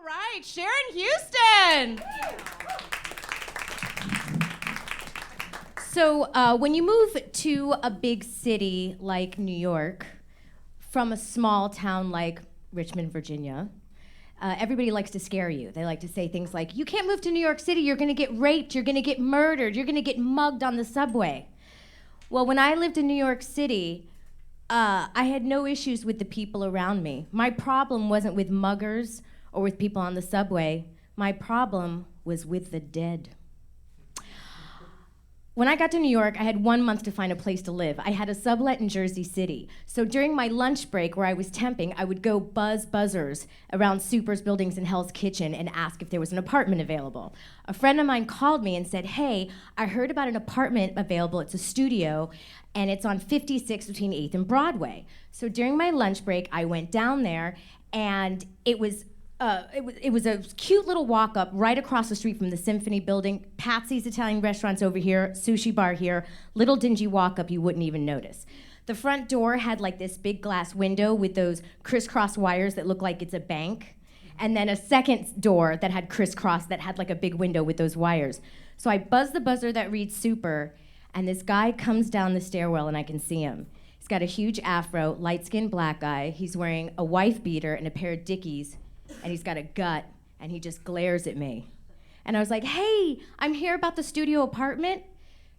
right, Sharon Houston. So when you move to a big city like New York from a small town like Richmond, Virginia, everybody likes to scare you. They like to say things like, you can't move to New York City, you're gonna get raped, you're gonna get murdered, you're gonna get mugged on the subway. Well, when I lived in New York City, I had no issues with the people around me. My problem wasn't with muggers or with people on the subway. My problem was with the dead. When I got to New York, I had 1 month to find a place to live. I had a sublet in Jersey City. So during my lunch break where I was temping, I would go buzz buzzers around Super's buildings and Hell's Kitchen and ask if there was an apartment available. A friend of mine called me and said, hey, I heard about an apartment available. It's a studio, and it's on 56 between 8th and Broadway. So during my lunch break, I went down there, and it was a cute little walk up right across the street from the Symphony Building. Patsy's Italian Restaurant's over here, sushi bar here, little dingy walk up you wouldn't even notice. The front door had like this big glass window with those crisscross wires that look like it's a bank, and then a second door that had crisscross that had like a big window with those wires. So I buzz the buzzer that reads Super, and this guy comes down the stairwell and I can see him. He's got a huge afro, light-skinned black guy. He's wearing a wife beater and a pair of Dickies, and he's got a gut, and he just glares at me. And I was like, hey, I'm here about the studio apartment.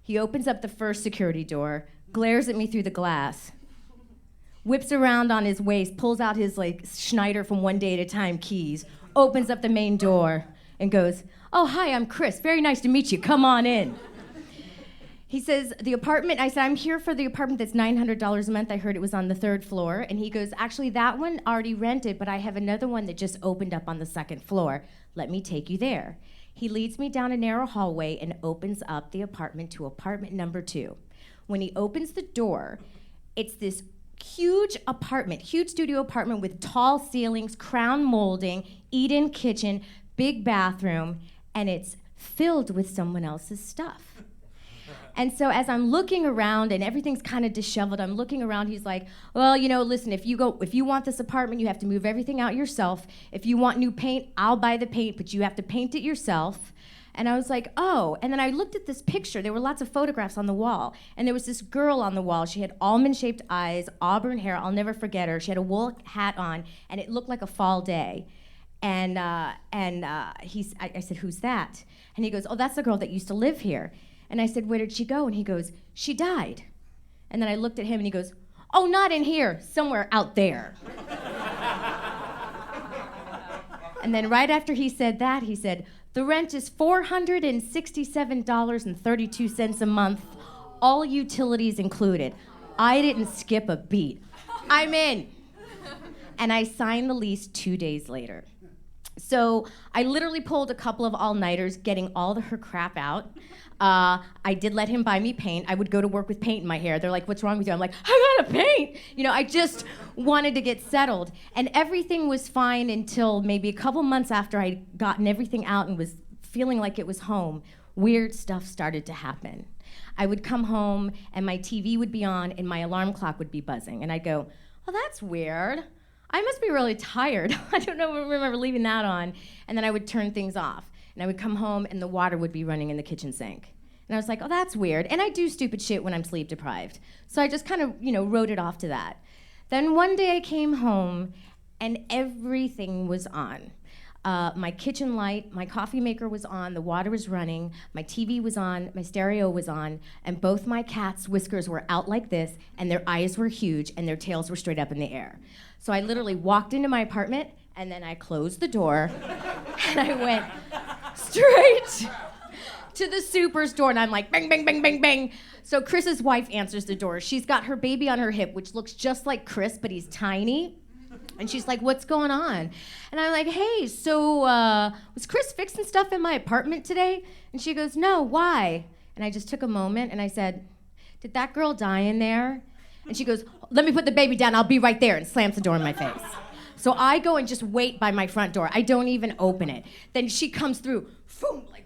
He opens up the first security door, glares at me through the glass, whips around on his waist, pulls out his like Schneider from One Day at a Time keys, opens up the main door, and goes, oh, hi, I'm Chris. Very nice to meet you. Come on in. He says, the apartment, I said, I'm here for the apartment that's $900 a month. I heard it was on the 3rd floor. And he goes, actually, that one already rented, but I have another one that just opened up on the 2nd floor. Let me take you there. He leads me down a narrow hallway and opens up the apartment to apartment number 2. When he opens the door, it's this huge apartment, huge studio apartment with tall ceilings, crown molding, eat-in kitchen, big bathroom, and it's filled with someone else's stuff. And so as I'm looking around and everything's kind of disheveled, I'm looking around, he's like, well, you know, listen, if you want this apartment, you have to move everything out yourself. If you want new paint, I'll buy the paint, but you have to paint it yourself. And I was like, oh. And then I looked at this picture. There were lots of photographs on the wall. And there was this girl on the wall. She had almond-shaped eyes, auburn hair. I'll never forget her. She had a wool hat on, and it looked like a fall day. And I said, who's that? And he goes, oh, that's the girl that used to live here. And I said, where did she go? And he goes, she died. And then I looked at him and he goes, oh, not in here, somewhere out there. And then right after he said that, he said, the rent is $467.32 a month, all utilities included. I didn't skip a beat. I'm in. And I signed the lease 2 days later. So I literally pulled a couple of all-nighters getting all her crap out. I did let him buy me paint. I would go to work with paint in my hair. They're like, what's wrong with you? I'm like, I gotta paint. You know, I just wanted to get settled. And everything was fine until maybe a couple months after I'd gotten everything out and was feeling like it was home. Weird stuff started to happen. I would come home and my TV would be on and my alarm clock would be buzzing. And I'd go, oh, that's weird. I must be really tired. I don't remember leaving that on. And then I would turn things off. And I would come home and the water would be running in the kitchen sink. And I was like, oh, that's weird. And I do stupid shit when I'm sleep deprived. So I just kind of, wrote it off to that. Then one day I came home and everything was on. My kitchen light, my coffee maker was on, the water was running, my TV was on, my stereo was on, and both my cats' whiskers were out like this, and their eyes were huge, and their tails were straight up in the air. So I literally walked into my apartment, and then I closed the door, and I went straight to the Super's door, and I'm like, bang, bang, bang, bang, bang. So Chris's wife answers the door. She's got her baby on her hip, which looks just like Chris, but he's tiny. And she's like, what's going on? And I'm like, hey, so was Chris fixing stuff in my apartment today? And she goes, no, why? And I just took a moment and I said, did that girl die in there? And she goes, let me put the baby down, I'll be right there, and slams the door in my face. So I go and just wait by my front door. I don't even open it. Then she comes through, boom, like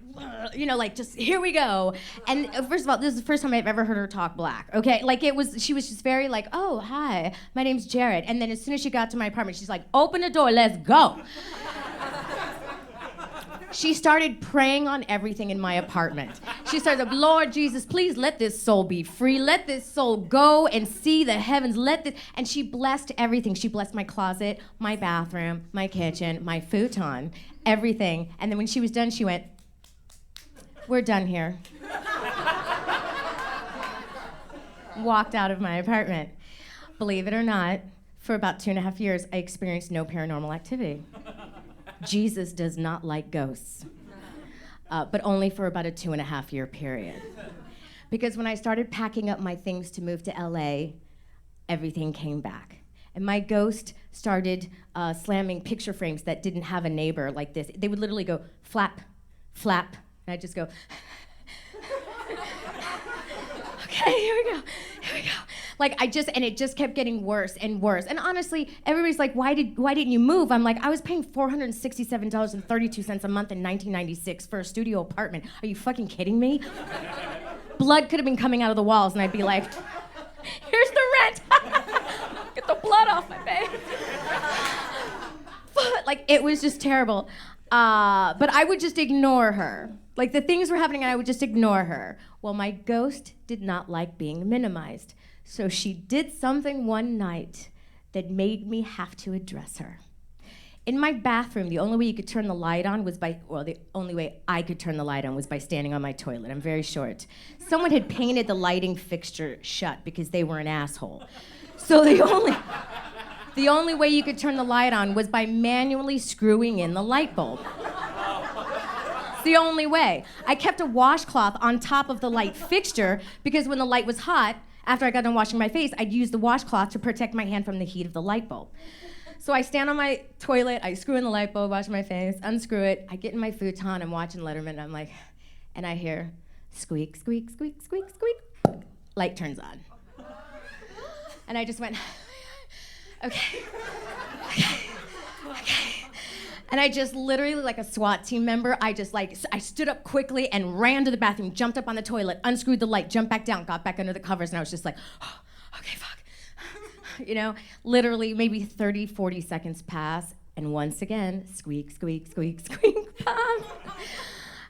just here we go. And first of all, this is the first time I've ever heard her talk black, okay? Like she was just very like, oh, hi, my name's Jared. And then as soon as she got to my apartment, she's like, open the door, let's go. She started praying on everything in my apartment. She started, Lord Jesus, please let this soul be free. Let this soul go and see the heavens. And she blessed everything. She blessed my closet, my bathroom, my kitchen, my futon, everything. And then when she was done, she went, we're done here. Walked out of my apartment. Believe it or not, for about 2.5 years, I experienced no paranormal activity. Jesus does not like ghosts, but only for about a 2.5-year period. Because when I started packing up my things to move to LA, everything came back. And my ghost started slamming picture frames that didn't have a neighbor like this. They would literally go flap, flap, and I'd just go, okay, here we go. And it just kept getting worse and worse. And honestly, everybody's like, why didn't you move? I'm like, I was paying $467.32 a month in 1996 for a studio apartment. Are you fucking kidding me? Blood could have been coming out of the walls, and I'd be like, here's the rent. Get the blood off my face. Like, it was just terrible. But I would just ignore her. Like, the things were happening, and I would just ignore her. Well, my ghost did not like being minimized. So she did something one night that made me have to address her. In my bathroom, the only way you could turn the light on was the only way I could turn the light on was by standing on my toilet. I'm very short. Someone had painted the lighting fixture shut because they were an asshole. So the only way you could turn the light on was by manually screwing in the light bulb. It's the only way. I kept a washcloth on top of the light fixture because when the light was hot, after I got done washing my face, I'd use the washcloth to protect my hand from the heat of the light bulb. So I stand on my toilet, I screw in the light bulb, wash my face, unscrew it, I get in my futon, I'm watching Letterman, and I'm like, and I hear squeak, squeak, squeak, squeak, squeak. Light turns on. And I just went, okay. And I just literally, like a SWAT team member, I stood up quickly and ran to the bathroom, jumped up on the toilet, unscrewed the light, jumped back down, got back under the covers, and I was just like, oh, okay, fuck. You know, literally maybe 30, 40 seconds pass, and once again, squeak, squeak, squeak, squeak, pop.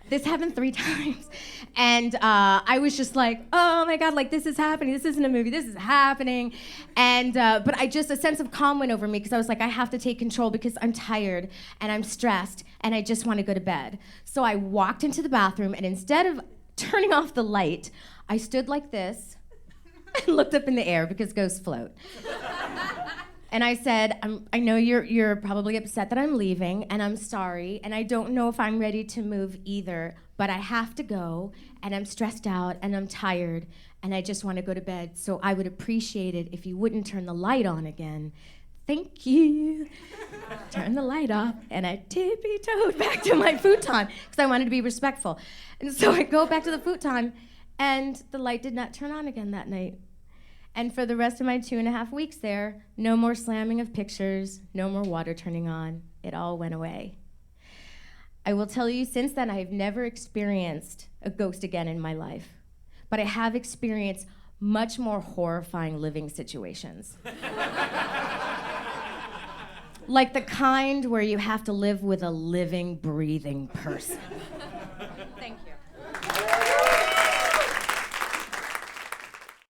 This happened 3 times. And I was just like, oh my God, like this is happening. This isn't a movie, this is happening. And, but a sense of calm went over me because I was like, I have to take control because I'm tired and I'm stressed and I just want to go to bed. So I walked into the bathroom and instead of turning off the light, I stood like this and looked up in the air because ghosts float. And I said, I know you're probably upset that I'm leaving, and I'm sorry, and I don't know if I'm ready to move either, but I have to go, and I'm stressed out, and I'm tired, and I just want to go to bed, so I would appreciate it if you wouldn't turn the light on again. Thank you. Turn the light off, and I tippy-toed back to my futon, because I wanted to be respectful. And so I go back to the futon, and the light did not turn on again that night. And for the rest of my 2.5 weeks there, no more slamming of pictures, no more water turning on. It all went away. I will tell you, since then, I have never experienced a ghost again in my life. But I have experienced much more horrifying living situations. Like the kind where you have to live with a living, breathing person.